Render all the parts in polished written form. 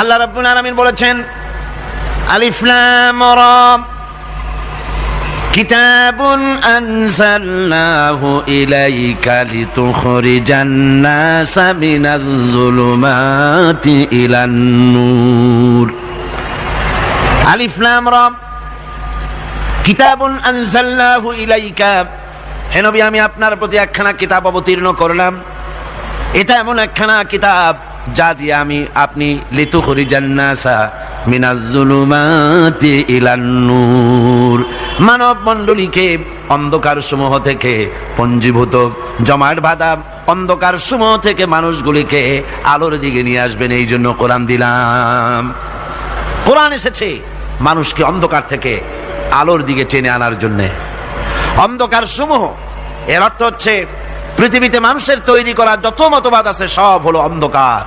আল্লাহ রাব্বুল আলামিন বলেছেন, আলিফ লাম রা কিতাবুন আনজালনাহু ইলাইকা লিতুখরিজান নাসা মিনাজ যুলুমাতি ইলান নূর। আলিফ লাম রা কিতাবুন আনজালনাহু ইলাইকা, হে নবী আমি আপনার প্রতি একখানা কিতাব অবতীর্ণ করলাম। এটা এমন একখানা কিতাব যা দিয়ে আপনি লিতুখরিজান নাসা মিনাজ যুলুমাতি ইলান নূর, মানব মণ্ডলীকে অন্ধকার সমূহ থেকে, পঞ্জীভূত জমাট বাঁধা অন্ধকার সমূহ থেকে মানুষগুলিকে আলোর দিকে নিয়ে আসবেন। এই জন্য কোরআন দিলাম। কোরআন এসেছে মানুষকে অন্ধকার থেকে আলোর দিকে টেনে আনার জন্য। অন্ধকার সমূহ এর অর্থ হচ্ছে পৃথিবীতে মানুষের তৈরি করা যত মতবাদ আছে সব হলো অন্ধকার,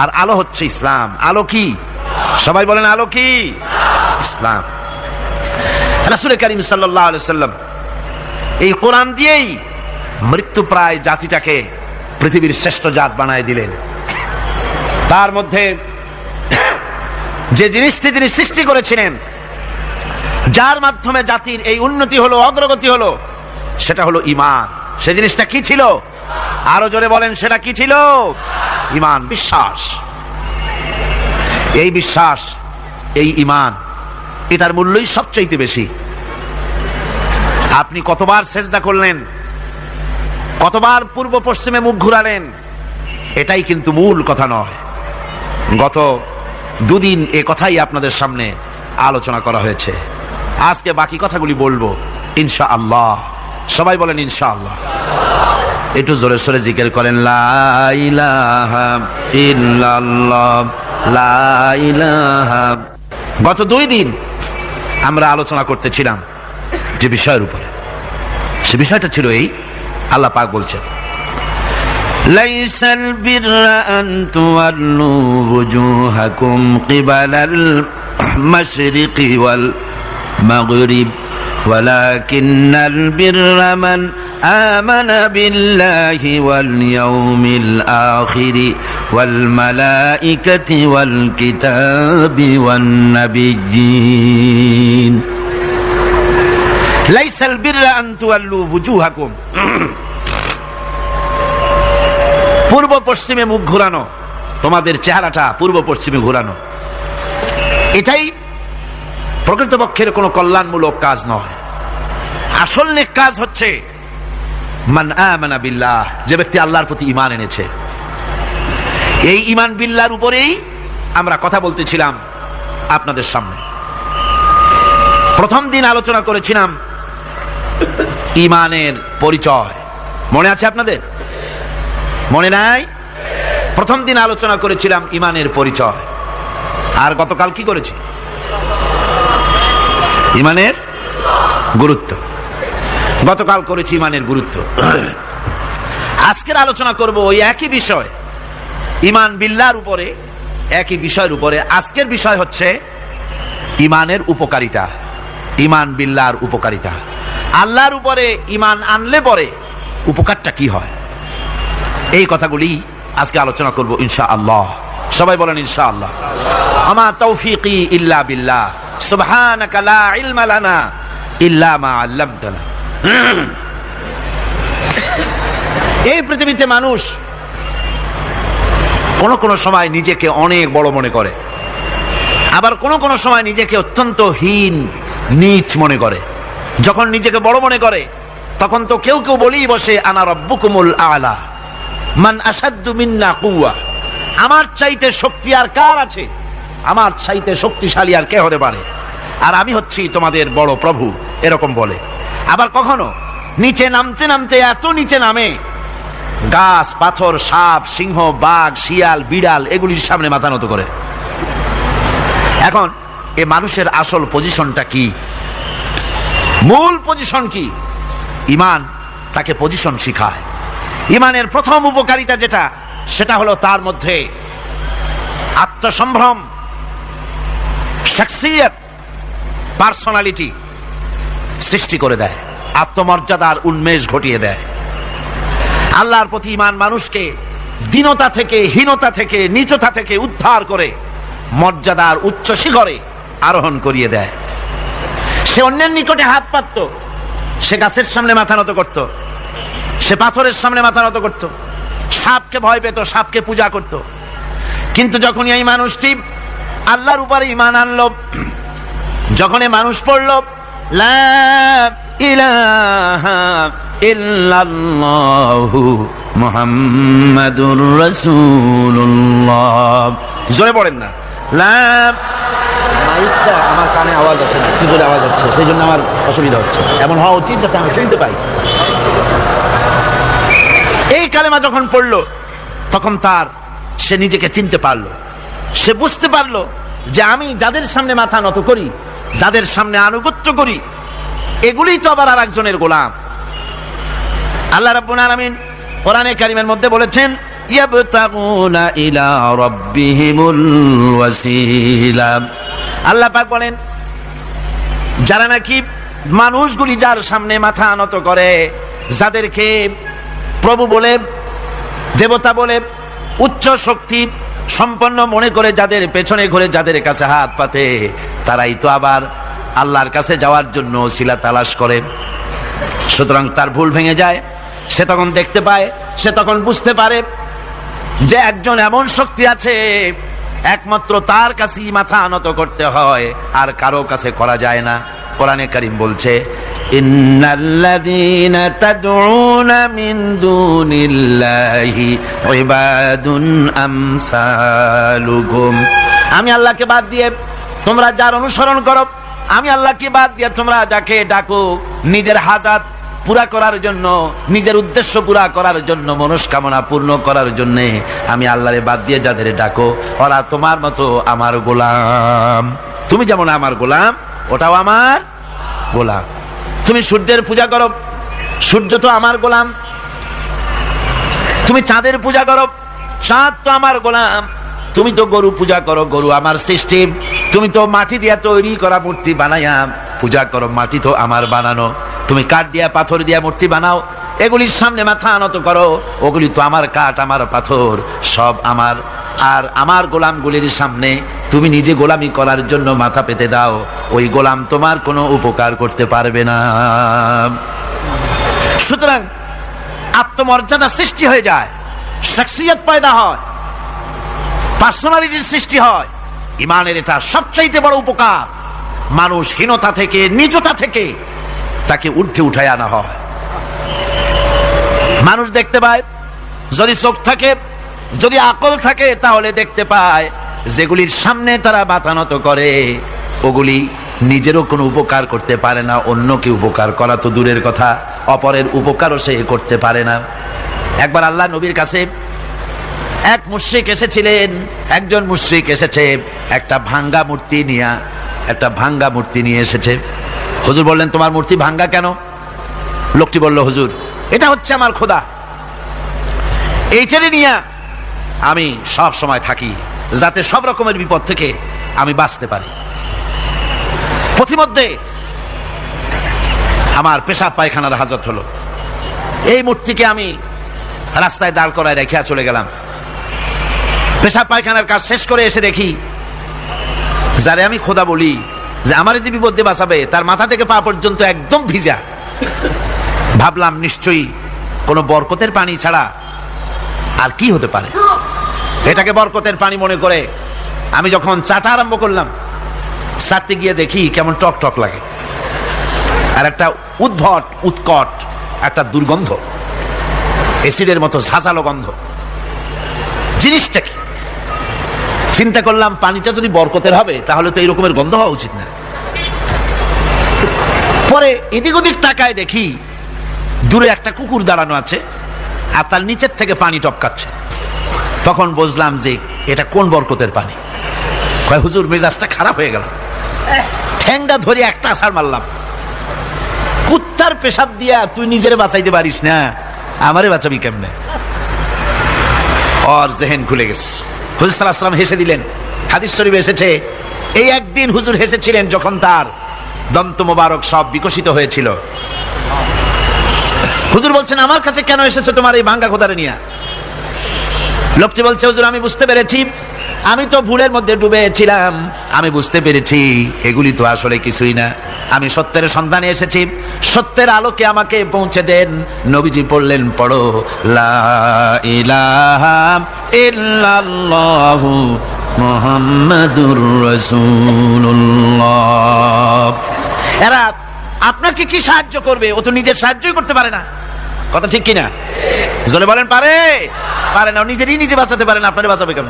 আর আলো হচ্ছে ইসলাম। আলো কি? সবাই বলেন আলো কি? ইসলাম। রাসূল করিম সাল্লাল্লাহু আলাইহি ওয়াসাল্লাম এই কোরআন দিয়েই মৃত্যুপ্রায় জাতিটাকে পৃথিবীর শ্রেষ্ঠ জাত বানায় দিলেন। তার মধ্যে যে জিনিসটি তিনি সৃষ্টি করেছিলেন, যার মাধ্যমে জাতির এই উন্নতি হলো, অগ্রগতি হলো, সেটা হলো ঈমান। সে জিনিসটা কি ছিল? আরো জোরে বলেন, সেটা কি ছিল? ঈমান, বিশ্বাস। এই বিশ্বাস, এই ঈমান, এটার মূল্যই সবচাইতে বেশি। আপনি কতবার সেজদা করলেন, কতবার পূর্ব পশ্চিমে মুখ ঘুরালেন, এটাই কিন্তু মূল কথা নয়। গত দুদিন এ কথাই আপনাদের সামনে আলোচনা করা হয়েছে। আজকে বাকি কথাগুলি বলবো ইনশাআল্লাহ। সবাই বলেন ইনশাআল্লাহ। একটু জোরে সোরে জিকির করেন, লা ইলাহা ইল্লাল্লাহ, লা ইলাহা। গত 2 দিন আমরা আলোচনা করতেছিলাম যে বিষয়ের উপরে, সে বিষয়টা ছিল এই, আল্লাহ পাক বলছেন, লাইসাল বিররা আন তুওয়াল্লু ওয়ুজুহাকুম কিবালাল মাশরিকি ওয়াল মাগরিব ওয়ালাকিন্নাল বিররা মান আমানা বিল্লাহি ওয়াল ইয়াউমিল আখিরি ওয়াল মালাইকাতি ওয়াল কিতাবি ওয়ান নাবিয়্যিন। লাইসাল বিররা আন তুওয়াল্লু ওয়ুজুহাকুম, পূর্ব পশ্চিমে মুখ ঘোরানো, তোমাদের চেহারাটা পূর্ব পশ্চিমে ঘোরানো, এটাই প্রকৃতপক্ষের কোনো কল্যাণমূলক কাজ নয়। আসল নেক কাজ হচ্ছে মান আমানা বিল্লাহ, যে ব্যক্তি আল্লাহর প্রতি ঈমান এনেছে। এই ঈমান বিল্লাহর উপরেই আমরা কথা বলতেছিলাম আপনাদের সামনে। প্রথম দিন আলোচনা করেছিলাম ঈমানের পরিচয়, মনে আছে আপনাদের? মনে নাই? প্রথম দিন আলোচনা করেছিলাম ঈমানের পরিচয়। আর গতকাল কি করেছি? ঈমানের গুরুত্ব। গতকাল করেছি ঈমানের গুরুত্ব। আজকের আলোচনা করব ওই একই বিষয়, ঈমান বিল্লাহর উপরে, একই বিষয়ের উপরে। আজকের বিষয় হচ্ছে ঈমানের উপকারিতা, ঈমান বিল্লাহর উপকারিতা। আল্লাহর উপরে ঈমান আনলে পরে উপকারটা কি হয়, এই কথাগুলি আজকে আলোচনা করব ইনশাআল্লাহ। সবাই বলেন ইনশাআল্লাহ। আমা তৌফিকি ইল্লা বিল্লাহ, সুবহানাকা লা ইলমা লানা ইল্লা মা আল্লামতানা। এই পৃথিবীতে মানুষ কোন কোন সময় নিজেকে অনেক বড় মনে করে, আবার কোন কোন সময় নিজেকে অত্যন্ত হীন নীচ মনে করে। যখন নিজেকে বড় মনে করে তখন তো কেউ কেউ বলেই বসে, আনা রাব্বুকুমুল আলা মান আশাদ্দু মিন্না কুওয়া, আমার চাইতে শক্তি আর কার আছে, আমার চাইতে শক্তিশালী আর কে হতে পারে, আর আমি হচ্ছি তোমাদের বড় প্রভু, এরকম বলে। আবার কখনো নিচে নামতে নামতে এত নিচে নামে, গাছ, পাথর, সাপ, সিংহ, বাঘ, শিয়াল, বিড়াল এগুলির সামনে মাথা নত করে। এখন এ মানুষের আসল পজিশনটা কি? মূল পজিশন কি? ঈমান তাকে পজিশন শিখায়। ঈমানের প্রথম উপকারিতা যেটা, সেটা হলো তার মধ্যে আত্মসম্ভ্রম, শখসিয়ত, পার্সোনালিটি সৃষ্টি করে দেয়, আত্মমর্যাদার উন্মেষ ঘটিয়ে দেয়। আল্লাহর প্রতি ঈমান মানুষকে দীনতা থেকে, হীনতা থেকে, নীচতা থেকে উদ্ধার করে মর্যাদার উচ্চ শিখরে আরোহণ করিয়ে দেয়। সে অন্যের নিকটে হাত পাতত, সে গাছের সামনে মাথা নত করত, সে পাথরের সামনে মাথা নত করত, সাপকে ভয় পেত, সাপকে পূজা করত। কিন্তু যখন এই মানুষটি আল্লাহর উপরে ঈমান আনলো, যখন এই মানুষ পড়ল লা ইলাহা ইল্লাল্লাহু মুহাম্মাদুর রাসূলুল্লাহ, জোরে পড়েন না, লা, মাইকটা আমার কানে আওয়াজ আসে না, কি জোরে আওয়াজ হচ্ছে, সেই জন্য আমার অসুবিধা হচ্ছে। এমন হওয়া উচিত যাতে আমি শুনতে পাই। এই কালেমা যখন পড়লো তখন সে নিজেকে চিনতে পারলো, সে বুঝতে পারলো যে আমি যাদের সামনে মাথা নত করি, যাদের সামনে আনুগত্য করি, এগুলি তো আবার আর একজনের গোলাম। আল্লাহ রাব্বুল আলামিন কোরআনে কারীমের মধ্যে বলেছেন ইয়াবতাগুনা ইলা রাব্বিহিমুল ওয়াসিলা। আল্লাহ পাক বলেন যারা নাকি মানুষগুলি যার সামনে মাথা নত করে, যাদেরকে প্রভু বলে, দেবতা বলে, উচ্চ শক্তি সম্পন্ন মনে করে যাদের পেছনে ঘুরে যাদের কাছে হাত পাতে, তারাই তো আবার আল্লাহর কাছে যাওয়ার জন্য ওসিলা তালাশ করে। সুতরাং তার ভুল ভেঙে যায়। সে তখন দেখতে পায়, সে তখন বুঝতে পারে যে একজন এমন শক্তি আছে, একমাত্র তার কাছেই মাথা নত করতে হয়, আর কারো কাছে করা যায় না। কোরআনে কারীম বলছে ইন্নাল্লাযীনা তাদউনা মিন দুনিল্লাহি ইবাদুন আমসালুকুম। আমি আল্লাহকে বাদ দিয়ে তোমরা যার অনুসরণ করো, আমি আল্লাহকে বাদ দিয়ে তোমরা যাকে ডাকো নিজের হাজাত পুরা করার জন্য, নিজের উদ্দেশ্য পুরা করার জন্য, মনস্কামনা পূর্ণ করার জন্য, আমি আল্লাহরে বাদ দিয়ে যাদের ডাকো, ওরা তোমার মতো আমার গোলাম। তুমি যেমন আমার গোলাম, ওটাও আমার গোলাম। তুমি সূর্যের পূজা করো, সূর্য তো আমার গোলাম। তুমি চাঁদের পূজা করো, চাঁদ তো আমার গোলাম। তুমি তো গরু পূজা করো, গরু আমার সৃষ্টি। তুমি তো মাটি দিয়া তৈরি করা মূর্তি বানাইয়া পূজা করো, মাটি তো আমার বানানো। তুমি কাঠ দিয়া পাথর দিয়া মূর্তি বানাও, এগুলির সামনে মাথা নত করো, ওগুলি তো আমার কাঠ, আমার পাথর, সব আমার। আর আমার গোলামগুলির সামনে তুমি নিজে গোলামি করার জন্য মাথা পেতে দাও, ওই গোলাম তোমার কোনো উপকার করতে পারবে না। সুতরাং আত্মমর্যাদা সৃষ্টি হয়ে যায়, শখসিয়ত পয়দা হয়, পার্সোনালিটির সৃষ্টি হয়। ইমানের এটা সবচাইতে বড় উপকার। মানুষ হীনতা থেকে, নিজতা থেকে তাকে ঊর্ধ্বে উঠায় আনা হয়। মানুষ দেখতে পায়, যদি চোখ থাকে, যদি আকল থাকে, তাহলে দেখতে পায় যেগুলির সামনে তারা মাথা নত করে, ওগুলি নিজেরও কোনো উপকার করতে পারে না, অন্যকে উপকার করা তো দূরের কথা, অপরের উপকারও সে করতে পারে না। একবার আল্লাহ নবীর কাছে এক মুশরিক এসেছিলেন। একজন মুশরিক এসেছে একটা ভাঙ্গা মূর্তি নিয়ে এসেছে। হুজুর বললেন তোমার মূর্তি ভাঙ্গা কেন? লোকটি বলল হুজুর এটা হচ্ছে আমার খোদা, এইটারে নিয়ে আমি সব সময় থাকি, যাতে সব রকমের বিপদ থেকে আমি বাঁচতে পারি। প্রতিমধ্যে আমার পেশাব পায়খানার হাজত হলো, এই মূর্তিকে আমি রাস্তায় দাঁড় করায় রেখে চলে গেলাম। পেশাব পায়খানার কাজ শেষ করে এসে দেখি যারে আমি খোদা বলি, যে আমার যে বিপদে বাঁচাবে, তার মাথা থেকে পা পর্যন্ত একদম ভিজা। ভাবলাম নিশ্চয়ই কোনো বরকতের পানি ছাড়া আর কি হতে পারে। এটাকে বরকতের পানি মনে করে আমি যখন চাটা আরম্ভ করলাম, চাটতে গিয়ে দেখি কেমন টক টক লাগে, আর একটা উদ্ভট উৎকট একটা দুর্গন্ধ, অ্যাসিডের মতো ঝাঁঝালো গন্ধ। জিনিসটা কি? চিন্তা করলাম পানিটা যদি বরকতের হবে তাহলে তো এই রকমের গন্ধ হওয়া উচিত না। পরে এদিক ওদিক তাকায় দেখি দূরে একটা কুকুর দাঁড়ানো আছে, আর তার নিচের থেকে পানি টপকাচ্ছে। তখন বুঝলাম যে এটা কোন বরকতের পানি। কয় হুজুর মেজাজটা খারাপ হয়ে গেল, ঠ্যাংটা ধরে একটা আছাড় মারলাম। কুত্তার পেশাব দিয়া তুই নিজের বাঁচাইতে পারিস না, আমারে বাঁচাবি কেমনে? ওর জেহেন খুলে গেছে। হুজুর সাল্লাল্লাহু আলাইহি ওয়াসাল্লাম হেসে দিলেন। হাদিস শরীফে এসেছে এই একদিন হুজুর হেসেছিলেন যখন তার দন্ত মোবারক সব বিকশিত হয়েছিল। হুজুর বলছেন আমার কাছে কেন এসেছো তোমার এই ভাঙ্গা খোদারে নিয়ে? লোকটি বলছে হুজুর আমি বুঝতে পেরেছি আমি তো ভুলের মধ্যে ডুবেছিলাম, আমি বুঝতে পেরেছি এগুলি তো আসলে কিছুই না, আমি সত্যের সন্ধানে এসেছি, সত্যের আলোকে আমাকে পৌঁছে দেন। নবীজি পড়লেন, পড়ো লা ইলাহা ইল্লাল্লাহু মুহাম্মাদুর রাসূলুল্লাহ। এরা আপনাকে কি সাহায্য করবে? ও তো নিজের সাহায্যই করতে পারে না, কথা ঠিক কিনা? জোরে বলেন, পারে? পারে না, নিজেরই নিজে বাঁচাতে পারে না, আপনারে বাঁচাবে কেন?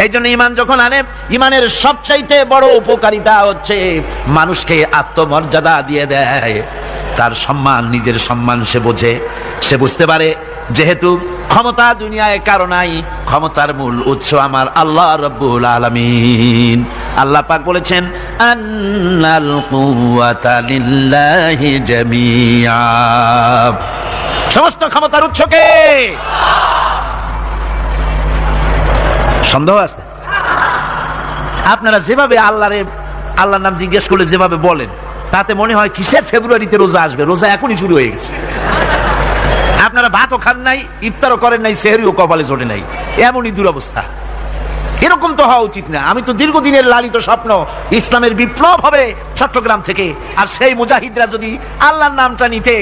এই জন্য ইমান যখন আনে, ইমানের সবচাইতে বড় উপকারিতা হচ্ছে মানুষকে আত্মমর্যাদা দিয়ে দেয়, তার সম্মান, নিজের সম্মান সে বোঝে, সে বুঝতে পারে যেহেতু ক্ষমতা দুনিয়ায় কারো নাই, ক্ষমতার মূল উৎস আমার আল্লাহ রাব্বুল আলামিন। আল্লাহ পাক বলেছেন, আন্নাল কুওয়াতা লিল্লাহি জামিআ, সমস্ত ক্ষমতার উৎস কে? সন্দেহ আছে? আপনারা যেভাবে আল্লাহর নাম জিজ্ঞেস করলে যেভাবে বলেন, তাতে মনে হয় কিসের ফেব্রুয়ারিতে রোজা আসবে, রোজা এখনই শুরু হয়ে গেছে। আপনারা ভাতও খান নাই, ইফতারও করেন নাই, সেহরিও কপালে জোটে নাই, এমনই দুরবস্থা। এরকম তো হওয়া উচিত না। আমি তো দীর্ঘদিনের লালিত স্বপ্ন ইসলামের বিপ্লব হবে চট্টগ্রাম থেকে, আর সেই মুজাহিদরা যদি আল্লাহর নামটা নিতে,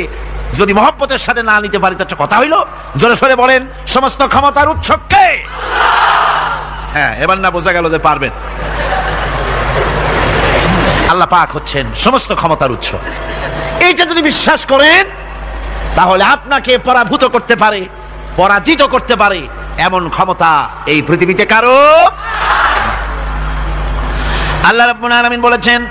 যদি মহব্বতের সাথে না নিতে পারে, তো একটা কথা হইল। জোরে সরে বলেন, সমস্ত ক্ষমতার উৎস কে? হ্যাঁ, এবার না বোঝা গেল যে পারবেন। আল্লাহ পাক হচ্ছেন সমস্ত ক্ষমতার উৎস। এইটা যদি বিশ্বাস করেন, তাহলে আপনাকে পরাভূত করতে পারে, পরাজিত করতে পারে এমন ক্ষমতা এই পৃথিবীতে কারো। আল্লাহ রাব্বুল আলামিন বলেছেন,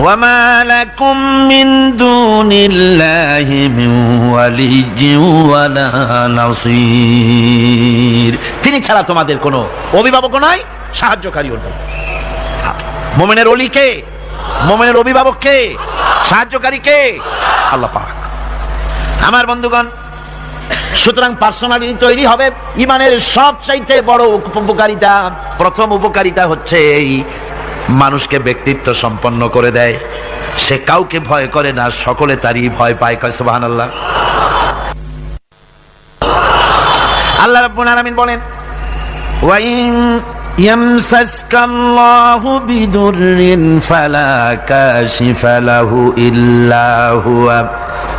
ওয়ামা লাকুম মিন দুনিল্লাহি মিন ওয়ালিয়্যিন ওয়ালা নাসীর, তিনি ছাড়া তোমাদের কোনো অভিভাবক নাই, সাহায্যকারীও নেই। মুমিনের ওলি কে? মুমিনের অভিভাবক কে? সাহায্যকারী কে? আল্লাহ পাক। আমার বন্ধুগণ, সুতরাং পার্সোনালিটি তৈরি হবে। ইমানের সবচাইতে বড় উপকারিতা, প্রথম উপকারিতা হচ্ছে এই, মানুষকে ব্যক্তিত্ব সম্পন্ন করে দেয়, সে কাউকে ভয় করে না, সকলে তারই ভয় পায়। কয় সুবহানাল্লাহ। আল্লাহ রাব্বুল আলামিন বলেন, ওয়া ইন ইয়ামসাসকাল্লাহু বিদুররিন ফালা কাশিফা লাহু ইল্লা হুয়া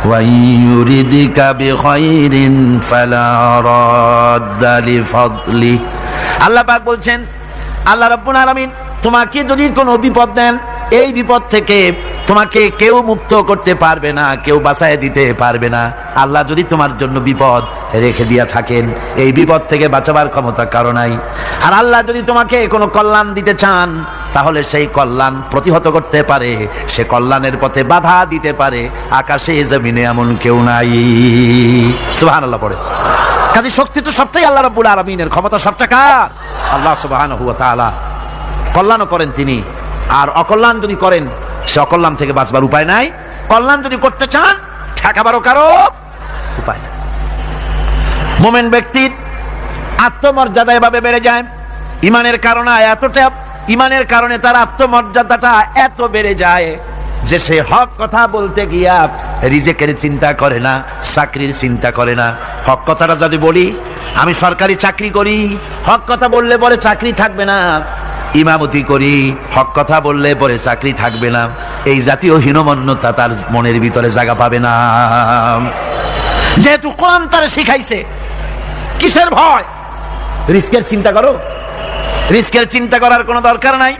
ওয়া ইউরিদিকা বিখাইরিন ফালা রাদ্দা লিফাদলি। আল্লাহ পাক বলছেন, আল্লাহ রাব্বুল আলামিন তোমাকে যদি কোনো বিপদ দেন, এই বিপদ থেকে তোমাকে কেউ মুক্ত করতে পারবে না, কেউ বাঁচায় দিতে পারবে না। আল্লাহ যদি তোমার জন্য বিপদ রেখে দিয়া থাকেন, এই বিপদ থেকে বাঁচাবার ক্ষমতা কারো নাই। আর আল্লাহ যদি তোমাকে কোনো কল্যাণ দিতে চান, তাহলে সেই কল্যাণ প্রতিহত করতে পারে, সে কল্যাণের পথে বাধা দিতে পারে, আকাশে জমিনে এমন কেউ নাই। সুবহানাল্লাহ পড়ে। কাজে শক্তি তো সবটাই আল্লাহ রাব্বুল আলামিনের, ক্ষমতা সবটা কার? আল্লাহ সুবহানাহু ওয়া তাআলা। কল্যাণও করেন তিনি, আর অকল্যাণ যদি করেন, সে অকল্যাণ থেকে বাঁচবার উপায় নাই। কল্যাণ যদি করতে চান, ঠেকাবারও কারো উপায় নাই। মুমিন ব্যক্তির আত্মমর্যাদা এভাবে বেড়ে যায় ইমানের কারণে। ইমানের কারণে তার আত্মমর্যাদাটা এত বেড়ে যায় যে সে হক কথা বলতে গিয়া রিজেকের চিন্তা করে না, চাকরির চিন্তা করে না। হক কথাটা যদি বলি, আমি সরকারি চাকরি করি, হক কথা বললে পরে চাকরি থাকবে না। ইমামতি করি, হক কথা বললে পরে চাকরি থাকবে না। এই জাতীয় হীনমন্যতা তার মনের ভিতরে জায়গা পাবে না, যেহেতু কোরআন তারে শিখাইছে। কিসের ভয়? রিস্কের চিন্তা করো। রিস্কের চিন্তা করার কোনো দরকার নাই।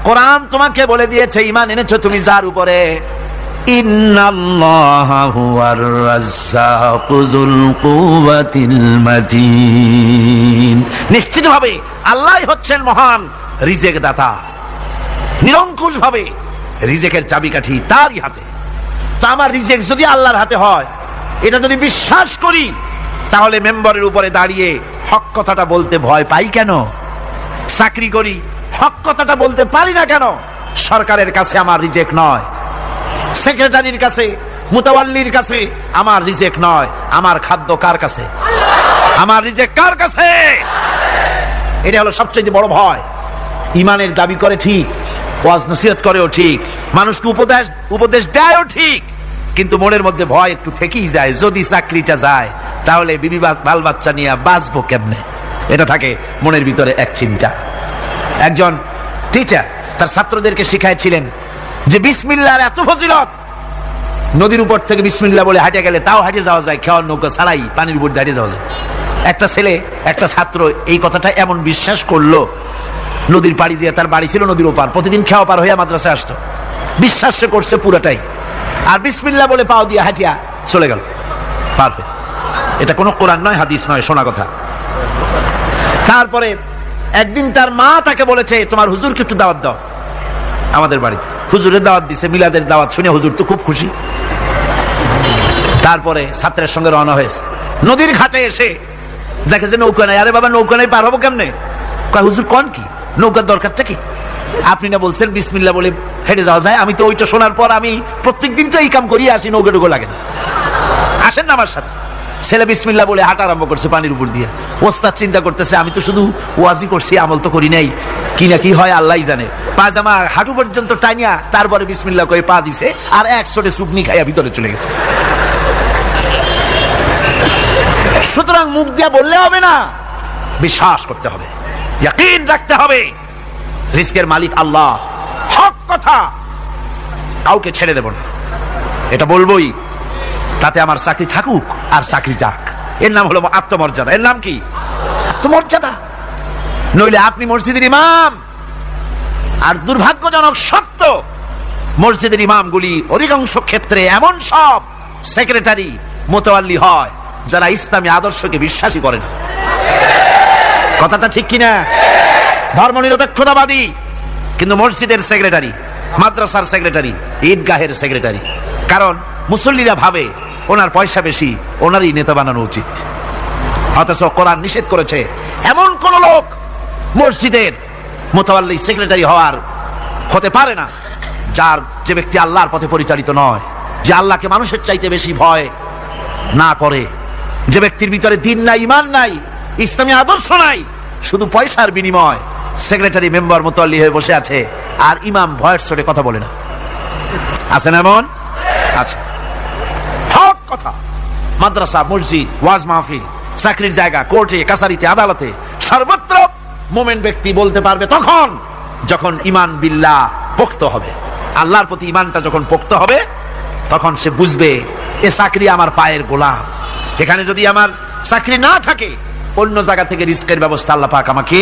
কোরআন তোমাকে বলে দিয়েছে, ঈমান এনেছো তুমি যার উপরে, ইন্নাল্লাহা হুয়ার রাজ্জাকু যুল কুওয়াতিল মাতিন, নিশ্চিতভাবে আল্লাহই হচ্ছেন মহান রিজেক দাতা। নিরঙ্কুশ ভাবে রিজেকের চাবিকাঠি তারই হাতে। তো আমার রিজেক যদি আল্লাহর হাতে হয়, এটা যদি বিশ্বাস করি, তাহলে মেম্বারের উপরে দাঁড়িয়ে হক কথাটা বলতে ভয় পাই কেন? চাকরি করি, হক কথাটা বলতে পারি না কেন? সরকারের কাছে আমার রিজেক নয়, সেক্রেটারির কাছে, মুতাওয়াল্লির কাছে আমার রিজেক নয়। আমার খাদ্য কার কাছে? আমার রিজেক কার কাছে? এটা হলো সবচেয়ে বড় ভয়। ইমানের দাবি করে ঠিক, ওয়াজ নসিহত করেও ঠিক, মানুষকে উপদেশ দেয়ও ঠিক, কিন্তু মনের মধ্যে ভয় একটু থেকেই যায়। যদি চাকরিটা যায়, তাহলে বিবি বাল বাচ্চা নিয়ে বাঁচবো কেমনে? এটা থাকে মনের ভিতরে এক চিন্তা। একজন টিচার তার ছাত্রদেরকে শিখাইছিলেন যে বিসমিল্লাহর এত ফজিলত, নদীর উপর থেকে বিসমিল্লাহ বলে হাঁটে গেলে তাও হাঁটে যাওয়া যায়, খাওয়ার নৌকা ছাড়াই পানির উপর হাঁটে যাওয়া যায়। একটা ছেলে, একটা ছাত্র এই কথাটা এমন বিশ্বাস করলো, নদীর পাড়ি দিয়ে, তার বাড়ি ছিল নদীর ওপার, প্রতিদিন খাওয়া পার হইয়া মাদ্রাসায় আসতো, বিশ্বাস সে করছে পুরাটাই, আর বিসমিল্লাহ বলে পাও দিয়ে হাঁটিয়া চলে গেল পার হয়ে। এটা কোনো কোরআন নয়, হাদিস নয়, শোনা কথা। তারপরে একদিন তার মা তাকে বলেছে, তোমার হুজুরকে একটু দাওয়াত দাও আমাদের বাড়িতে। হুজুরের দাওয়াত দিছে, মিলাদের দাওয়াত শুনে হুজুর তো খুব খুশি। তারপরে ছাত্রের সঙ্গে রওনা হয়েছে। নদীর ঘাটে এসে দেখে যে নৌকা নাই। আরে বাবা, নৌকা নাই, পার হবো কেমনে? কয় হুজুর কোন কি, নৌকার দরকারটা কি? আপনি না বলছেন বিসমিল্লাহ বলে হেঁটে যাওয়া যায়? আমি তো ওইটা শোনার পর আমি প্রত্যেকদিন তো এই কাম করিয়ে আসি, নৌকা টুকু লাগে না, আসেন না আমার সাথে। ছেলে বিসমিল্লাহ বলে হাঁটা আরম্ভ করছে পানির উপর দিয়ে। ওস্তাদ চিন্তা করতেছে, আমি তো শুধু ওয়াজি করছি, আমল তো করি নাই, কি না কি হয় আল্লাহই জানে। পাজামা হাঁটু পর্যন্ত টাইনিয়া তারপরে বিসমিল্লাহ করে পা দিছে, আর এক ছোটে সুবনি খাইয়া ভিতরে চলে গেছে। সুতরাং মুখ দিয়া বললে হবে না, বিশ্বাস করতে হবে, ইয়াকিন রাখতে হবে রিজকের মালিক আল্লাহ, হক কথা, কাউকে ছেড়ে দেব না, এটা বলবোই, তাতে আমার চাকরি থাকুক আর চাকরি যাক। এর নাম হলো আত্মমর্যাদা। এর নাম কি? আত্মমর্যাদা। নইলে আপনি মসজিদের ইমাম, আর দুর্ভাগ্যজনক সত্য, মসজিদের ইমামগুলি অধিকাংশ ক্ষেত্রে এমন সব সেক্রেটারি মোতাওয়াল্লি হয় যারা ইসলামী আদর্শকে বিশ্বাসী করে না। কথাটা ঠিক কিনা? ধর্মনিরপেক্ষতাবাদী, কিন্তু মসজিদের সেক্রেটারি, মাদ্রাসার সেক্রেটারি, ঈদগাহের সেক্রেটারি। কারণ মুসল্লিরা ভাবে ওনার পয়সা বেশি, ওনারই নেতা বানানো উচিত। অথচ কোরআন নিষেধ করেছে এমন কোন লোক মসজিদের মোতাওয়াল্লি সেক্রেটারি হতে পারে না যে ব্যক্তি আল্লাহর পথে পরিচালিত নয়, যে আল্লাহকে মানুষের চাইতে বেশি ভয় না করে, যে ব্যক্তির ভিতরে দ্বীন নাই, ঈমান নাই, ইসলামী আদর্শ নাই, শুধু পয়সার বিনিময় সেক্রেটারি মেম্বার মোতাওয়াল্লি হয়ে বসে আছে, আর ইমাম ভয়ের চোটে কথা বলে না। আছেন এমন? আচ্ছা, হক কথা। মাদ্রাসা, মসজিদ, ওয়াজ মাহফিল, চাকরির জায়গা, কোর্টে, কাছারিতে, আদালতে, সর্বত্র মুমিন ব্যক্তি বলতে পারবে তখন যখন ঈমান বিল্লাহ পোক্ত হবে। আল্লাহর প্রতি ঈমানটা যখন পোক্ত হবে, তখন সে বুঝবে এ চাকরি আমার পায়ের গোলাম। এখানে যদি আমার চাকরি না থাকে, অন্য জায়গা থেকে রিস্কের ব্যবস্থা আল্লাহ পাক আমাকে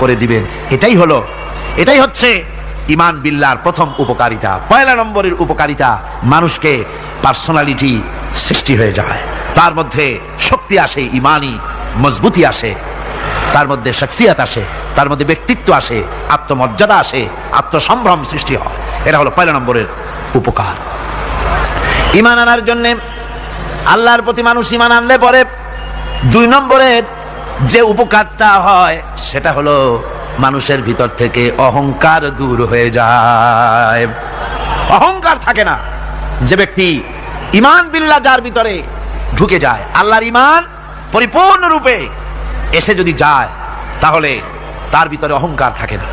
করে দিবেন। এটাই হচ্ছে ঈমান বিল্লাহর প্রথম উপকারিতা। পয়লা নম্বরের উপকারিতা, মানুষকে পার্সোনালিটি সৃষ্টি হয়ে যায়, তার মধ্যে শক্তি আসে, ঈমানি মজবুতি আসে, তার মধ্যে শখসিয়ত আসে, তার মধ্যে ব্যক্তিত্ব আসে, আত্মমর্যাদা আসে, আত্মসম্ভ্রম সৃষ্টি হয়। এটা হলো পয়লা নম্বরের উপকার। ঈমান আনার জন্য, আল্লাহর প্রতি মানুষ ঈমান আনলে পরে 2 নম্বরের যে উপকারটা হয় সেটা হলো মানুষের ভিতর থেকে অহংকার দূর হয়ে যায়। অহংকার থাকে না। যে ব্যক্তি ঈমান বিল্লাহ যার ভিতরে ঢুকে যায়, আল্লাহর ঈমান পরিপূর্ণরূপে এসে যদি যায়, তাহলে তার ভিতরে অহংকার থাকে না।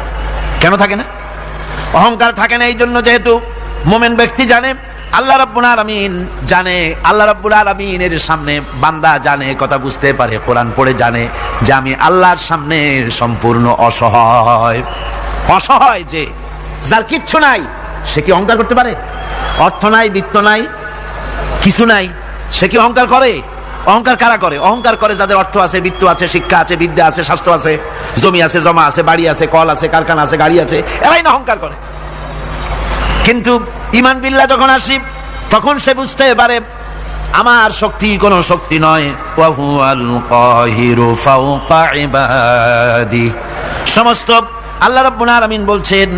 কেন থাকে না? অহংকার থাকে না এই জন্য, যেহেতু মুমিন ব্যক্তি জানে আল্লাহ রাব্বুল আলামিন জানে, আল্লাহ রাব্বুল আলামিনের সামনে বান্দা জানে, কথা বুঝতে পারে, কোরআন পড়ে জানে যে আমি আল্লাহর সামনে সম্পূর্ণ অসহায়। অসহায় যে যার কিচ্ছু নাই, সে কি অহংকার করতে পারে? অর্থ নাই, বিত্ত নাই, কিছু নাই, সে কি অহংকার করে? অহংকার কারা করে? অহংকার করে যাদের অর্থ আছে, বিত্ত আছে, শিক্ষা আছে, বিদ্যা আছে, স্বাস্থ্য আছে, জমি আছে, জমা আছে, বাড়ি আছে, কল আছে, কারখানা আছে, গাড়ি আছে, এরাই না অহংকার করে। কিন্তু ঈমান বিল্লাহ যখন আসি, তখন সে বুঝতে পারে আমার শক্তি কোনো শক্তি নয়, ওয়া হুয়াল কাহিরু ফাওকা ইবাদি। সমস্ত আল্লাহ রাব্বুল আলামিন বলছেন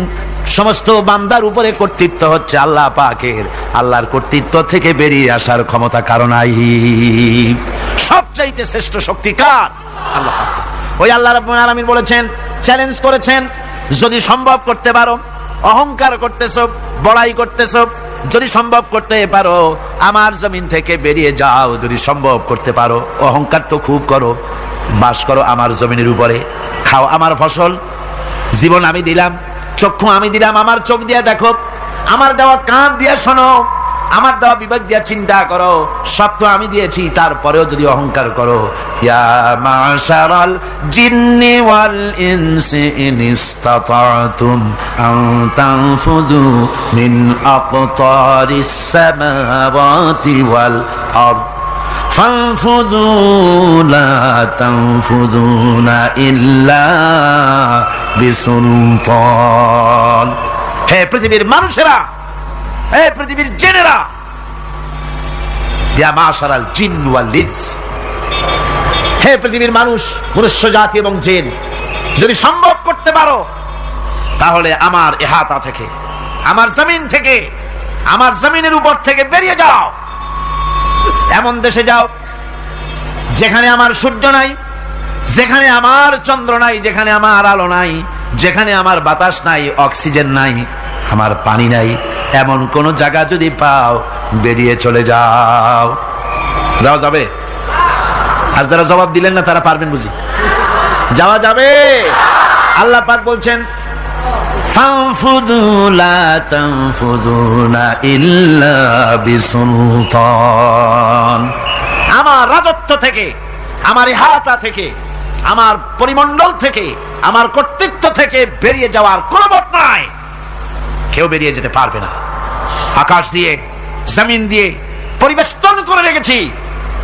সমস্ত বান্দার উপরে কর্তৃত্ব হচ্ছে আল্লাহ পাকের। আল্লাহর কর্তৃত্ব থেকে বেরিয়ে আসার ক্ষমতা কারো নাই। সবচাইতে শ্রেষ্ঠ শক্তি কার? আল্লাহ পাক। ওই আল্লাহ রাব্বুল আলামিন বলেছেন, চ্যালেঞ্জ করেছেন, যদি সম্ভব করতে পারো, অহংকার করতেছো, বড়াই করতেছো, যদি সম্ভব করতে পারো আমার জমিন থেকে বেরিয়ে যাও। যদি সম্ভব করতে পারো, অহংকার তো খুব করো, বাস করো আমার জমিনের উপরে, খাও আমার ফসল, জীবন আমি দিলাম, চক্ষু আমি দিলাম, আমার চোখ দিয়ে দেখো, আমার দেওয়া কান দিয়ে শোনো, আমার দেওয়া বিবেক দিয়া চিন্তা করো, সব তো আমি দিয়েছি, তারপরেও যদি অহংকার করো। ইয়া মাশারাল জিন্নি ওয়াল ইনসি ইন ইসতাতাতুম আন তানফুযু মিন আকতারিস সামাওয়াতি ওয়াল আরদ ফানফুযু লা তানফুযুনা ইল্লা বিসুলতান। হে পৃথিবীর মানুষেরা, হে পৃথিবীর জিনেরা, ইয়া মাশারাল জিন ওয়াল ইনস, হে পৃথিবীর মানুষ, মনুষ্য জাতি এবং জিন, যদি সম্ভব করতে পারো তাহলে আমার ইহাতা থেকে, আমার জমিন থেকে, আমার জমিনের উপর থেকে বেরিয়ে যাও। এমন দেশে যাও যেখানে আমার সূর্য নাই, যেখানে আমার চন্দ্র নাই, যেখানে আমার আলো নাই, যেখানে আমার বাতাস নাই, অক্সিজেন নাই, আমার পানি নাই, এমন কোন জায়গা যদি পাও বেরিয়ে চলে যাও। যাওয়া যাবে? আর যারা জবাব দিলেন না তারা পারবেন বুঝি? যাওয়া যাবে? আল্লাহ পাক বলছেন ফানফুযু লা তানফুযুনা ইল্লা বিসুলতান। আমার রাজত্ব থেকে, আমার ইহাতা থেকে, আমার পরিমণ্ডল থেকে, আমার কর্তৃত্ব থেকে বেরিয়ে যাওয়ার কোনো পথ নাই। কেউ বেরিয়ে যেতে পারবে না। আকাশ দিয়ে, জমিন দিয়ে পরিবেষ্টন করে রেখেছি,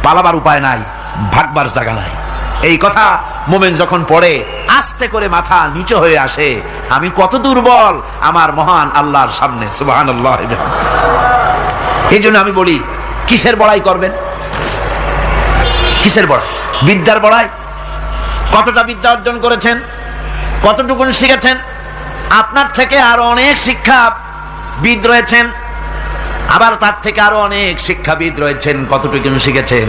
পালাবার উপায় নাই, ভাগবার জায়গা নাই। এই কথা মুমিন যখন পড়ে আস্তে করে মাথা নিচু হয়ে আসে, আমি কত দুর্বল আমার মহান আল্লাহর সামনে। সুবহানাল্লাহ। এই জন্য আমি বলি, কিসের বড়াই করবেন? কিসের বড়াই? বিদ্যার বড়াই। কতটা বিদ্যা অর্জন করেছেন? কতটুকু শিখেছেন? আপনার থেকে আরো অনেক শিক্ষাবিদ রয়েছেন, আবার তার থেকে আরো অনেক শিক্ষাবিদ রয়েছেন, কতটুকু শিখেছেন?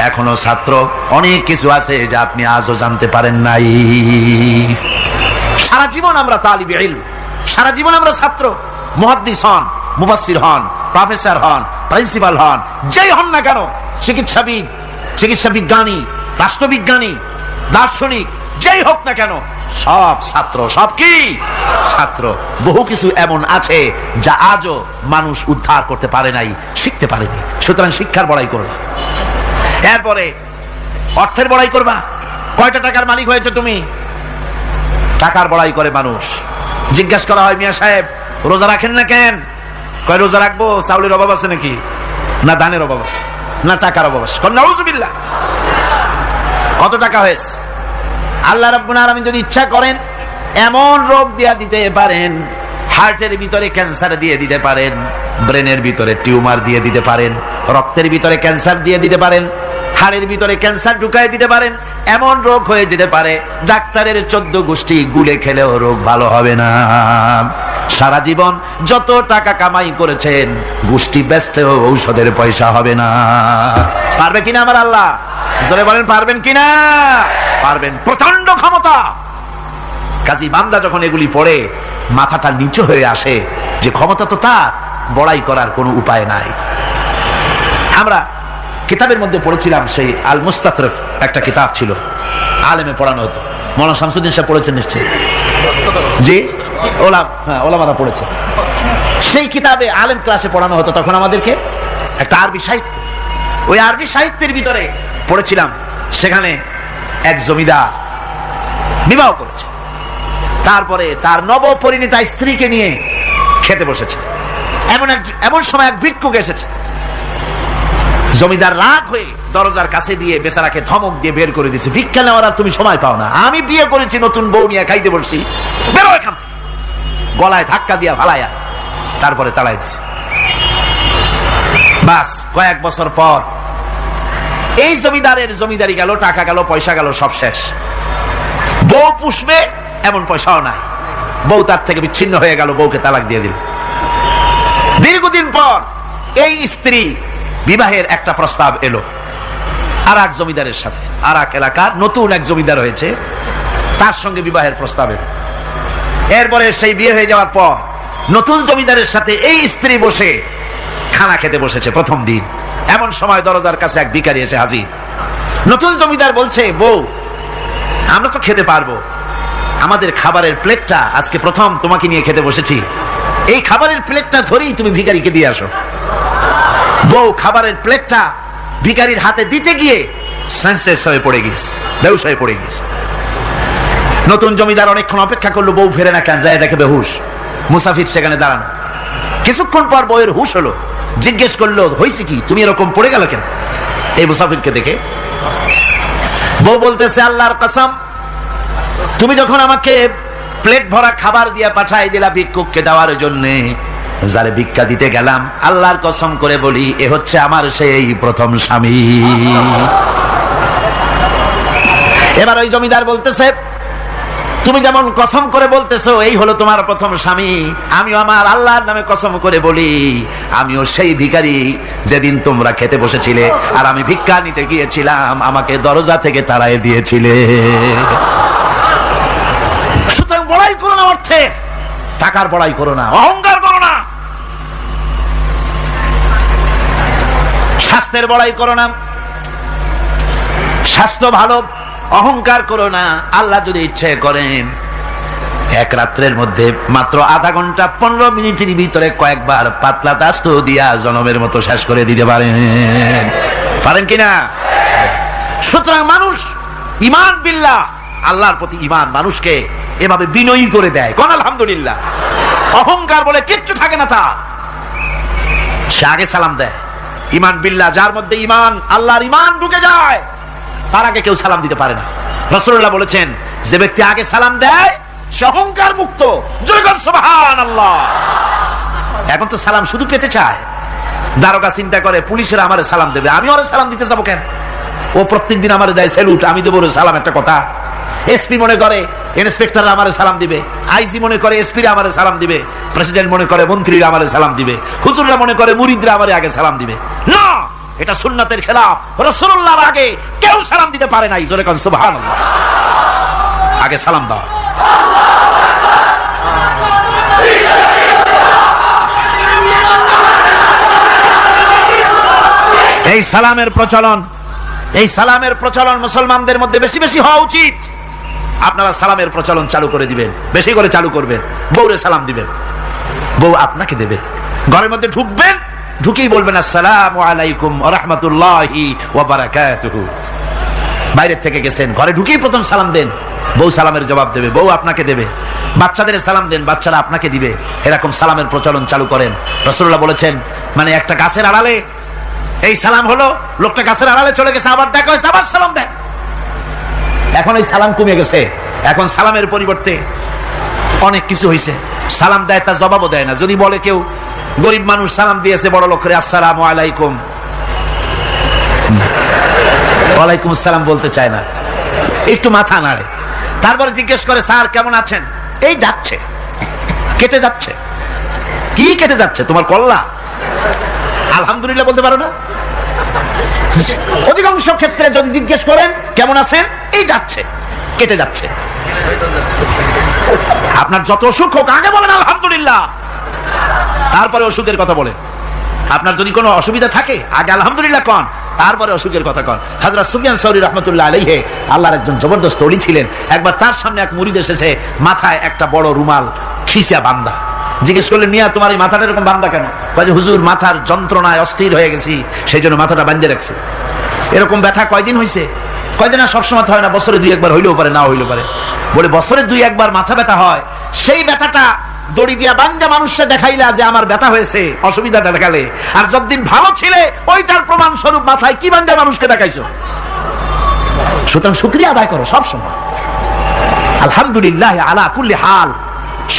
এখনো ছাত্র, অনেক কিছু আছে যা আপনি আজও জানতে পারেন নাই। সারা জীবন আমরা তালিবে ইলম, সারা জীবন আমরা ছাত্র। মুহাদ্দিস হন, মুফাসসির হন, প্রফেসর হন, প্রিন্সিপাল হন, যেই হন না কেন, চিকিৎসাবিদ, চিকিৎসা বিজ্ঞানী, রাষ্ট্রবিজ্ঞানী, দার্শনিক, যেই হোক না কেন, সব ছাত্র। সব কি? ছাত্র। বহু কিছু এমন আছে যা আজও মানুষ উদ্ধার করতে পারে নাই, শিখতে পারেনি। সুতরাং শিক্ষার বড়াই করো না। এরপরে অর্থের বড়াই করবা। কয়টা টাকার মালিক হয়েছে তুমি? টাকার বড়াই করে মানুষ। জিজ্ঞাসা করা হয়, মিয়া সাহেব রোজা রাখেন না কেন? কয় রোজা রাখবো, চাউলের অভাব আছে নাকি? না ধানের অভাব আছে, না টাকার অভাব আছে। নাউযুবিল্লাহ। কত টাকা হয়েছে? আল্লাহ রাব্বুল আলামিন যদি ইচ্ছা করেন এমন রোগ দিয়া দিতে পারেন, হার্টের ভিতরে ক্যান্সার দিয়ে দিতে পারেন, ব্রেনের ভিতরে টিউমার দিয়ে দিতে পারেন, রক্তের ভিতরে ক্যান্সার দিয়ে দিতে পারেন, হাড়ের ভিতরে ক্যান্সার ঢুকাই দিতে পারেন। এমন রোগ হয়ে যেতে পারে ডাক্তারের 14 গোষ্ঠী গুলে খেলেও রোগ ভালো হবে না। সারা জীবন যত টাকা কামাই করেছেন, গোষ্ঠী বেচতেও ঔষধের পয়সা হবে না। পারবে কিনা আমার আল্লাহ? জোরে বলেন, পারবেন কিনা? পারবেন। প্রচন্ড ক্ষমতা। কাজী বান্দা যখন এগুলি পড়ে মাথাটা নিচু হয়ে আসে যে ক্ষমতা তো তার, বড়াই করার কোনো উপায় নাই। আমরা কিতাবের মধ্যে পড়েছিলাম, সেই আল মুস্তাতরফ একটা কিতাব ছিল, আলেমে পড়ানো হতো। মৌলানা শামসুদ্দিন সাহেব পড়েছেন নিশ্চয়ই? জি, ওলামারা পড়েছে। সেই কিতাবে আলেম ক্লাসে পড়ানো হতো তখন আমাদেরকে একটা আরবি সাহিত্য। ওই আরবি সাহিত্যের ভিতরে পড়েছিলাম, সেখানে এক জমিদার বিবাহ করেছে, তারপরে তার নবপরিণীতা স্ত্রীকে নিয়ে খেতে বসেছে। এমন সময় এক ভিক্ষুক এসেছে। জমিদার রাগ হয়ে দরজার কাছে দিয়ে বেচারাকে ধমক দিয়ে বের করে দিয়েছে, ভিক্ষা নেওয়ার আর তুমি সময় পাও না, আমি বিয়ে করেছি, নতুন বউ নিয়ে খাইতে বসছি, বেরো এখান থেকে। গলায় ধাক্কা দিয়া ফালাইয়া তারপরে তাড়াই দিছে। বাস কয়েক বছর পর এই জমিদারের জমিদারি গেল, টাকা গেল, পয়সা গেল, সব শেষ। বউ পুষবে এমন পয়সাও নাই, বউ তার থেকে বিচ্ছিন্ন হয়ে গেল, বউকে তালাক দিয়ে দিল। দীর্ঘদিন পর এই স্ত্রী বিবাহের একটা প্রস্তাব এলো আর এক জমিদারের সাথে, আর এক এলাকার নতুন এক জমিদার হয়েছে, তার সঙ্গে বিবাহের প্রস্তাব এলো। এরপরে সেই বিয়ে হয়ে যাওয়ার পর নতুন জমিদারের সাথে এই স্ত্রী বসে খানা খেতে বসেছে প্রথম দিন। এমন সময় দরজার কাছে এক ভিখারি এসে হাজির। নতুন জমিদার বলছে, বউ আমরা তো খেতে পারবো, আমাদের খাবারের প্লেটটা আজকে প্রথম তোমাকে নিয়ে খেতে বসেছি, এই খাবারের প্লেটটা ধরেই তুমি ভিখারিকে দিয়ে আসো। বউ খাবারের প্লেটটা ভিখারির হাতে দিতে গিয়ে সেন্সলেস হয়ে পড়ে গেছে, বেহুশ হয়ে পড়ে গেছে। নতুন জমিদার অনেকক্ষণ অপেক্ষা করলো, বউ ফেরে না কেন, যায় দেখে বেহুশ। মুসাফির সেখানে দাঁড়ানো। কিছুক্ষণ পর বউয়ের হুশ হলো, জিজ্ঞেস করলো হয়েছে কি, তুমি এরকম পড়ে গেল কেন? এই মুসাফিরকে দেখে বউ বলতেছে, আল্লাহর কসম, তুমি যখন আমাকে প্লেট ভরা খাবার দিয়ে পাঠাই দিলা ভিক্ষুককে দেওয়ার জন্য, যারে ভিক্ষা দিতে গেলাম, আল্লাহর কসম করে বলি এ হচ্ছে আমার সেই প্রথম স্বামী। এবার ওই জমিদার বলতেছে, তুমি যেমন কসম করে বলতেছো এই হলো তোমার প্রথম স্বামী, আমিও আমার আল্লাহর নামে কসম করে বলি আমিও সেই ভিখারি যেদিন তোমরা খেতে বসেছিলে আর আমি ভিক্ষা নিতে গিয়েছিলাম, আমাকে দরজা থেকে তাড়ায় দিয়েছিলে। সুতরাং বড়াই করো না, অর্থের টাকার বড়াই করো না, অহংকার করো না, স্বাস্থ্যের বড়াই করো না, স্বাস্থ্য ভালো, অহংকার করো না। আল্লাহ যদি ইচ্ছে করেন এক রাত্রের মধ্যে মাত্র আধা ঘন্টা 15 মিনিটের ভিতরে কয়েকবার পাতলা দাস্ত দিয়া জনমের মতো শেষ করে দিতে পারেন, পারেন কিনা? সুতরাং মানুষ ঈমান বিল্লাহ, আল্লাহর প্রতি ঈমান মানুষকে এভাবে বিনয়ী করে দেয়। কোন আলহামদুলিল্লাহ। অহংকার বলে কিচ্ছু থাকে না, তা সে আগে সালাম দেয়। ঈমান বিল্লাহ, যার মধ্যে ঈমান, আল্লাহর ঈমান ঢুকে যায়, তার আগে কেউ সালাম দিতে পারে না। রাসূলুল্লাহ বলেছেন, যে ব্যক্তি আগে সালাম দেয় সে অহংকার মুক্ত। জয় বল সুবহানাল্লাহ। এখন তো সালাম শুধু পেতে চায়। দারোগা চিন্তা করে পুলিশেরা আমারে সালাম দেবে, আমি ওরে সালাম দিতে যাবো কেন? ও প্রত্যেকদিন আমারে দেয় স্যালুট, আমি দেবো ওরে সালাম, একটা কথা। এসপি মনে করে ইন্সপেক্টর আমারে সালাম দিবে, আইজি মনে করে এসপি আমারে সালাম দিবে, প্রেসিডেন্ট মনে করে মন্ত্রীরা আমারে সালাম দিবে, হুজুররা মনে করে মুরিদরা আমারে আগে সালাম দিবে। না, এটা সুন্নাতের খেলাফ। রাসূলুল্লাহর আগে কেউ সালাম দিতে পারে নাই। জোরে কোন সুবহানাল্লাহ। আগে সালাম দাও। এই সালামের প্রচলন মুসলমানদের মধ্যে বেশি বেশি হওয়া উচিত। আপনারা সালামের প্রচলন চালু করে দিবেন, বেশি করে চালু করবেন। বউরে সালাম দিবেন, বউ আপনাকে দেবে। ঘরের মধ্যে ঢুকবেন, ঢুকেই বলবেন আসসালামু আলাইকুম ওয়া রাহমাতুল্লাহি ওয়া বারাকাতুহু। বাইরে থেকে গেছেন, ঘরে ঢুকেই প্রথম সালাম দেন, বউ সালামের জবাব দেবে, বউ আপনাকে দেবে। বাচ্চাদের সালাম দেন, বাচ্চারা আপনাকে দিবে। এরকম সালামের প্রচলন চালু করেন। রাসূলুল্লাহ বলেছেন, মানে একটা গাছের আড়ালে এই সালাম হলো, লোকটা গাছের আড়ালে চলে গেছে, আবার দেখা হয়েছে, আবার সালাম দেন। এখন এই সালাম কমে গেছে, এখন সালামের পরিবর্তে অনেক কিছু হয়েছে। সালাম দেয়, তার জবাবও দেয় না। যদি বলে কেউ গরিব মানুষ সালাম দিয়েছে বড় লোকের, আসসালামু আলাইকুম, ওয়ালাইকুম আসসালাম বলতে চায় না, একটু মাথা নাড়ে। তারপরে জিজ্ঞেস করে, স্যার কেমন আছেন? এই যাচ্ছে, কেটে যাচ্ছে। কি কেটে যাচ্ছে? তোমার কল্লা? আলহামদুলিল্লাহ বলতে পারো না? অধিকাংশ ক্ষেত্রে যদি জিজ্ঞেস করেন কেমন আছেন, এই যাচ্ছে, কেটে যাচ্ছে। আপনার যত অসুখ হোক আগে বলেন আলহামদুলিল্লাহ, তারপরে অসুখের কথা বলেন। আপনার যদি কোনো অসুবিধা থাকে আগে আলহামদুলিল্লাহ কন, তারপরে অসুখের কথা কন। হযরত সুফিয়ান সাউরি রাহমাতুল্লাহ আলাইহি আল্লাহর একজন জবরদস্ত ওলি ছিলেন। একবার তার সামনে এক মুরিদ এসেছে, মাথায় একটা বড় রুমাল খিসা বাঁধা। জিজ্ঞেস করলেন, মিয়া তোমার এই মাথাটা এরকম বাঁধা কেন? বলে, হুজুর মাথার যন্ত্রণায় অস্থির হয়ে গেছি, সেই জন্য মাথাটা বাঁধে রাখছে। এরকম ব্যথা কয়দিন হয়েছে? কয়দিন? না, সবসময় হয় না, বছরে 2-1 হইলেও পারে, না হইলেও পারে। বলে, বছরে 2-1 মাথা ব্যথা হয়, সেই ব্যথাটা দড়ি দিয়া বান্ধা মানুষকে দেখাইলা যে আমার ব্যথা হয়েছে, অসুবিধাটা দেখালে, আর যতদিন ভালো ছিলে ওইটার প্রমাণ স্বরূপ মাথায় কি বান্ধা মানুষকে দেখাইছো। সুতরাং শুকরিয়া আদায় করো সব সময়। আলহামদুলিল্লাহ আলা কুল্লি হাল,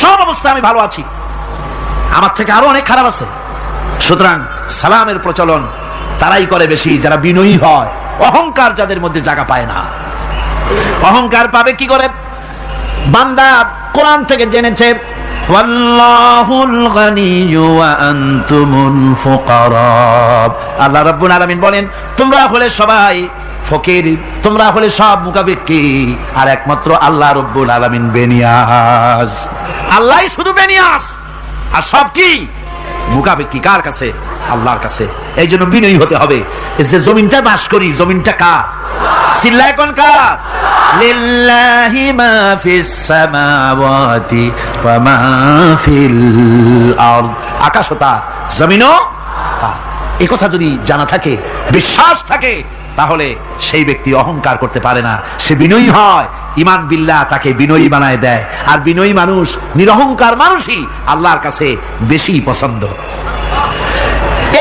সব অবস্থায় আমি ভালো আছি, আমার থেকে আরো অনেক খারাপ আছে। সুতরাং সালামের প্রচলন তারাই করে বেশি যারা বিনয়ী হয়। অহংকার যাদের মধ্যে জায়গা পায় না। অহংকার পাবে কি করে? বান্দা কোরআন থেকে জেনেছে, ওয়াল্লাহুল গানিয়্যু ওয়া আনতুমুল ফুকারা। আল্লাহ রাব্বুল আলামিন বলেন, তোমরা হলে সবাই ফকির, তোমরা হলে সব মুকাবিক্কি, আর একমাত্র আল্লাহ রাব্বুল আলামিন বেনিয়াজ। আল্লাহই শুধু বেনিয়াজ, আর সব কি মুকাবিক্কি কার কাছে? আল্লাহর কাছে। এই জন্য বিনয়ী হতে হবে। যে জমিনটা বাস করি, জমিনটা কার? চিল্লায় কোন কার? লিল্লাহি মা ফিস সামাওয়াতি ওয়া মা ফিল আরদ। আকাশ ও তার, জমিনও তার। এই কথা যদি জানা থাকে, বিশ্বাস থাকে, তাহলে সেই ব্যক্তি অহংকার করতে পারে না, সে বিনয়ী হয়। ঈমান বিল্লাহ তাকে বিনয়ী বানায় দেয়, আর বিনয়ী মানুষ, নিরহংকার মানুষই আল্লাহর কাছে বেশি পছন্দ।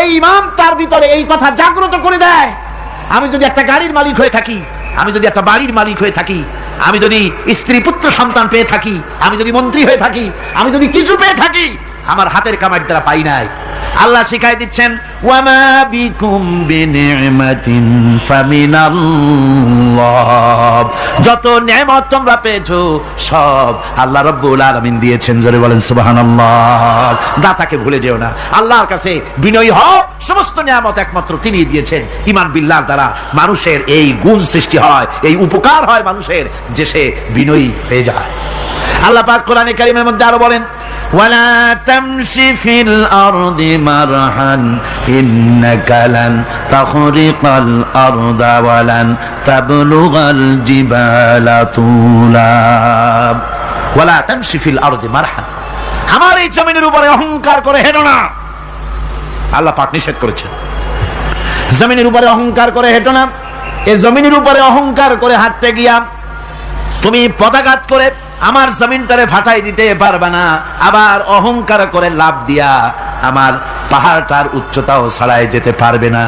এই ঈমান তার ভিতরে এই কথা জাগ্রত করে দেয়। আমি যদি একটা গাড়ির মালিক হয়ে থাকি, আমি যদি একটা বাড়ির মালিক হয়ে থাকি, আমি যদি স্ত্রী পুত্র সন্তান পেয়ে থাকি, আমি যদি মন্ত্রী হয়ে থাকি, আমি যদি কিছু পেয়ে থাকি, আমার হাতের কামাই দ্বারা পাই নাই। আল্লাহ শিখাই দিচ্ছেন, ওয়ামা বিকুম বিনিমাতিন ফামিনাল্লাহ, যত নেয়ামত তোমরা পেয়েছো সব আল্লাহ রাব্বুল আলামিন দিয়েছেন। জোরে বলেন সুবহানাল্লাহ। দাতাকে ভুলে যেও না, আল্লাহর কাছে বিনয়ী হও। সমস্ত নেয়ামত একমাত্র তিনি দিয়েছেন। ঈমান বিল্লাহর দ্বারা মানুষের এই গুণ সৃষ্টি হয়, এই উপকার হয় মানুষের, যে সে বিনয়ী হয়ে যায়। আল্লাহ পাক কোরআনে কারীমের মধ্যে আরো বলেন, ওয়ালা তামশি ফিল আরদি মারহান ইন্নাকা লান তাখরিকাল আরদা ওয়ালান তাবলুগাল জিবালা তুলা। ওয়ালা তামশি ফিল আরদি মারহান, আমার এই জমিনের উপরে অহংকার করে হেঁটো না। আল্লাহ পাক নিষেধ করেছেন, জমিনের উপরে অহংকার করে হেঁটো না। এই জমিনের উপরে অহংকার করে হাঁটতে গিয়া তুমি পদাঘাত করে আমার জমিনটারে ফাটাই দিতে পারবে না, আবার অহংকার করে লাভ দিয়া আমার পাহাড়টার উচ্চতাও ছাড়াই যেতে পারবে না।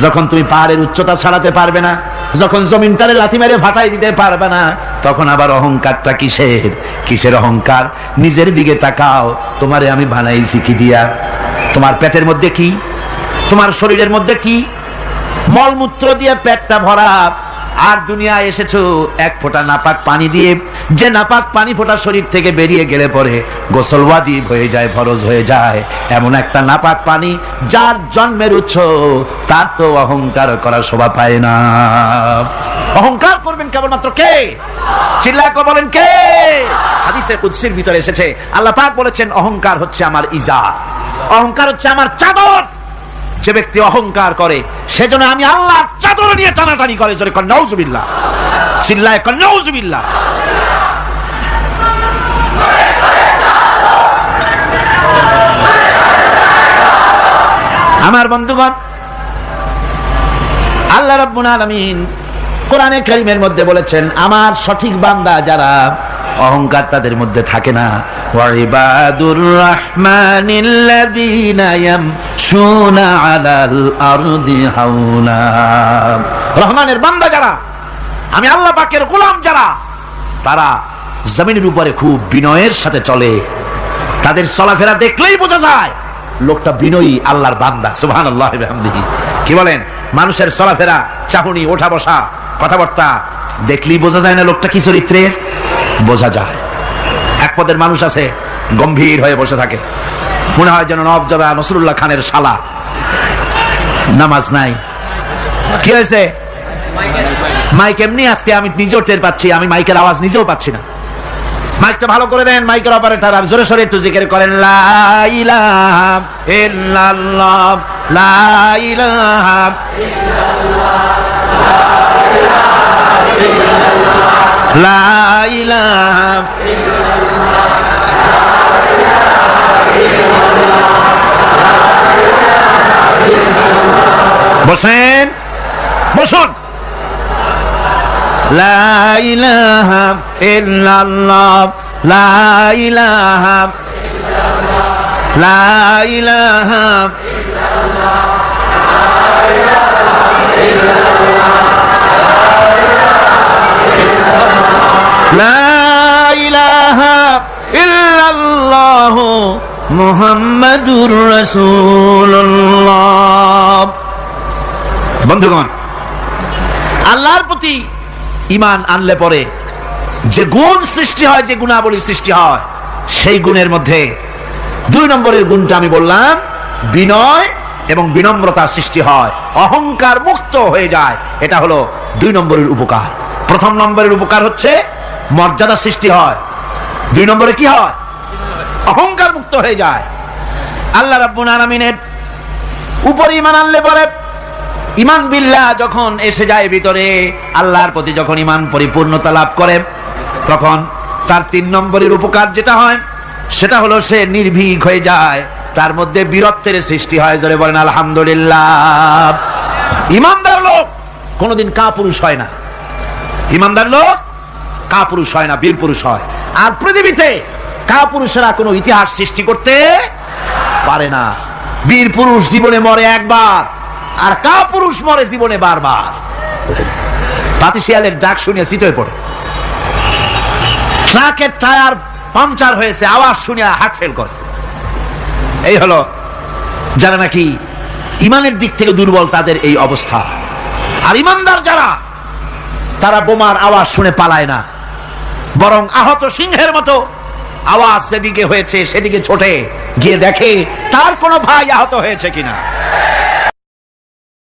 যখন তুমি পাহাড়ের উচ্চতা ছাড়াতে পারবে না, যখন জমিনটারে লাথি মেরে ফাটাই দিতে পারবে না, তখন আবার অহংকারটা কিসের? কিসের অহংকার? নিজের দিকে তাকাও, তোমারে আমি বানাইছি কি দিয়া? তোমার পেটের মধ্যে কি? তোমার শরীরের মধ্যে কি? মলমূত্র দিয়ে পেটটা ভরা, আর দুনিয়ায় এসেছো এক ফোঁটা নাপাক পানি দিয়ে। যে নাপাক পানি ফোঁটা শরীর থেকে বেরিয়ে গেলে পরে গোসল ওয়াজিব হয়ে যায়, ফরজ হয়ে যায়। এমন একটা নাপাক পানি যার জন্মের উৎস, তার তো অহংকার করার শোভা পায় না। অহংকার করবেন কেবলমাত্র কে? চিল্লায় বলেন কে? হাদিসে কুদসির ভিতরে এসেছে, আল্লাহ পাক বলেছেন, অহংকার হচ্ছে আমার ইজার, অহংকার হচ্ছে আমার চাদর। যে ব্যক্তি অহংকার করে সেজন্য আমি আল্লাহর চাদর নিয়ে টানাটানি করে। জোরে কর নাউজুবিল্লাহ, চিল্লায় কর নাউজুবিল্লাহ। আমার বন্ধুগণ, আল্লাহ রাব্বুল আলামিন কোরআনে কারীমের মধ্যে বলেছেন, আমার সঠিক বান্দা যারা, অহংকার তাদের মধ্যে থাকে না। ওয়াইবাদুর রাহমানিল্লাযীনা ইয়ামশুনা আলাল আরদি হাওনা, রহমানের বান্দা যারা, আমি আল্লাহ পাকের গোলাম যারা, তারা জমিনের উপরে খুব বিনয়ের সাথে চলে। তাদের চলাফেরা দেখলেই বোঝা যায় লোকটা বিনয়ী, আল্লাহর বান্দা। সুবহানাল্লাহি ওয়া বিহামদিহি। কি বলেন? মানুষের চলাফেরা, চাহনি, ওঠা বসা, কথাবার্তা দেখলেই বোঝা যায় না লোকটা কি চরিত্রের? বোঝা যায়। এক পদের মানুষ আছে, গম্ভীর হয়ে বসে থাকে, মনে হয় যেন নবজাদা নসরুল্লাহ খানের শালা। নামাজ নাই। কি হয়েছে? মাইক এমনি আজকে আমি নিজেও টের পাচ্ছি, আমি মাইকের আওয়াজ নিজেও পাচ্ছি না। মাইকটা ভালো করে দেন মাইকের অপারেটর, আর জোরে সোরে একটু জিকির করেন, লা ইলাহা ইল্লাল্লাহ, লা ইলাহা ইল্লাল্লাহ, লা ইলাহা ইল্লাল্লাহ। বসেন, বসুন। লা ইলাহা ইল্লাল্লাহ, লা ইলাহা ইল্লাল্লাহ, লা ইলাহা ইল্লাল্লাহ, লা ইলাহা ইল্লাল্লাহ মুহাম্মাদুর রাসূলুল্লাহ। বন্ধুগণ, আল্লাহর প্রতি ঈমান আনলে পরে যে গুণ সৃষ্টি হয়, যে গুণাবলী সৃষ্টি হয়, সেই গুণের মধ্যে 2 নম্বরের গুণটা আমি বললাম, বিনয় এবং বিনম্রতা সৃষ্টি হয়, অহংকার মুক্ত হয়ে যায়। এটা হলো 2 নম্বরের উপকার। 1 নম্বরের উপকার হচ্ছে মর্যাদা সৃষ্টি হয়, 2 নম্বরে কি হয়? অহংকার মুক্ত হয়ে যায়। আল্লাহ রাব্বুল আলামিনের উপরে ঈমান আনলে পরে, ঈমান বিল্লাহ যখন এসে যায় ভিতরে, আল্লাহর প্রতি যখন ঈমান পরিপূর্ণতা লাভ করে, তখন তার 3 নম্বরের উপকার যেটা হয় সেটা হলো সে নির্ভীক হয়ে যায়, তার মধ্যে বীরত্বের সৃষ্টি হয়। জোরে বলেন আলহামদুলিল্লাহ। ইমানদার লোক কোনদিন কাপুরুষ হয় না, ইমানদার লোক কাপুরুষ হয় না, বীর পুরুষ হয়। আর পৃথিবীতে কাপুরুষেরা কোনো ইতিহাস সৃষ্টি করতে পারে না। বীর পুরুষ জীবনে মরে একবার, আর কাপুরুষ মরে জীবনে বারবার। পাতিশিয়ালের ডাক শুনিয়ে চিতই পড়ে, ট্রাকের টায়ার পাংচার হয়েছে, আওয়াজ শুনিয়া হার্ট ফেল করে। এই হলো যারা নাকি ইমানের দিক থেকে দুর্বল, তাদের এই অবস্থা। আর ইমানদার যারা, তারা বোমার আওয়াজ শুনে পালায় না, বরং আহত সিংহের মতো আওয়াজ যেদিকে হয়েছে সেদিকে ছোটে গিয়ে দেখে তার কোনো ভাই আহত হয়েছে কিনা।